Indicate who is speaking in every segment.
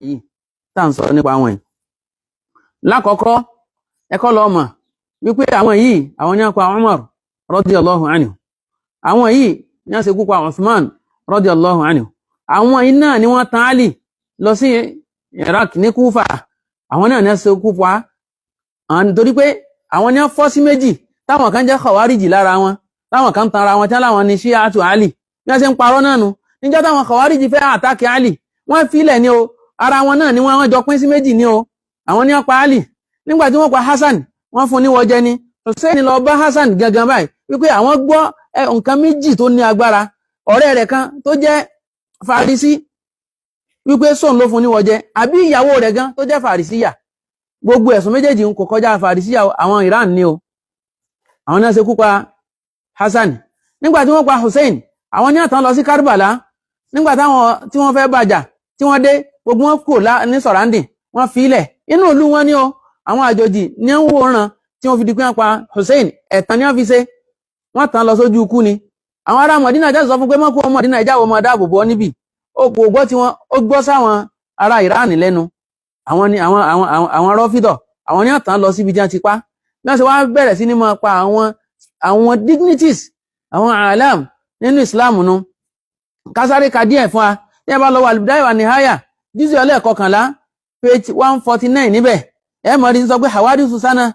Speaker 1: yìí tá ń sọ nípa wọn yìí. Lákọ̀ọ́kọ́ ẹ̀kọ́ lọ mọ̀ wípé àwọn yìí àwọn ní pa Umar radiyallahu anhu, àwọn yìí ní ṣe kú pa Uthman radiyallahu anhu, àwọn yìí náà ni wọ́n tàn Ali lọ sí Iraq ní Kúfà, àwọn náà ní ṣe kú pa nítorí pé àwọn ní fọ́ sí méjì, táwọn kan jẹ́ Khawariji lára wọn, táwọn kan tanra wọn tán láwọn ní Shi'atu Ali, bí wọ́n ṣe ń parọ́ náà nu. Níjọ́ táwọn Khawariji fẹ́ àtàkì Ali, wọ́n filẹ̀ ní o, ara wọn náà ni wọ́n jọ pín sí méjì ní o, àwọn ní pa Ali. Nígbà tí wọ́n pa Hassan, wọ́n fún ní wọ́jẹ ni. Hussein lọ bá Hassan gangan báyìí wípé àwọn gbọ́ nǹkan méjì tó ní agbára, ọ̀rẹ́ rẹ̀ kan tó jẹ́ Farisi wípé sóun ló fún ní wọ́jẹ, àbí ìyàwó rẹ̀ gan tó jẹ́ Farisiya. Gbogbo ẹ̀sùn méjèèjì ń kò kọjá Farisiya, àwọn Iran ni o. Àwọn náà ṣe kú pa Hassan. Nígbà tí wọ́n pa Hussein, àwọn ní àtàn lọ sí Karbala. Nígbà tí wọ́n fẹ́ bàjà, tí wọ́n dé, gbogbo wọn kò ní sọ̀rándì, wọ́n fi ilẹ̀ inú ìlú wọn ní o. Àwọn àjòjì ní ń wòran tí wọ́n fi di pé wọ́n pa Hussein, ẹ̀tàn ní wọ́n fi ṣe, wọ́n tàn lọ sójú ikú ni. Àwọn ará Mọ̀dínà jẹ́ sọ fún pé mọ́kú ọmọ Mọ̀dínà ìjáwó ọmọ dáàbò bọ́ níbì, ó kò gbọ́ tí wọ́n ó gbọ́ sáwọn ará Iran lẹ́nu. Àwọn ni àwọn Rọ́fídọ̀, àwọn ní àtàn lọ síbi tí wọ́n ti pa. Bí wọ́n ṣe wá bẹ̀rẹ̀ sí ní máa pa àwọn dignities, àwọn alam nínú Islam nu. Kásáré ka díẹ̀ fún wa, tí ẹ bá lọ wà al-Bidaya wa Nihaya, juz'u ẹlẹ́ẹ̀kọkànlá, page 149 níbẹ̀. Ẹ mọ̀ rí sọ pé Hawadithu sana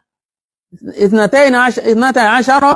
Speaker 1: ithnatay ashara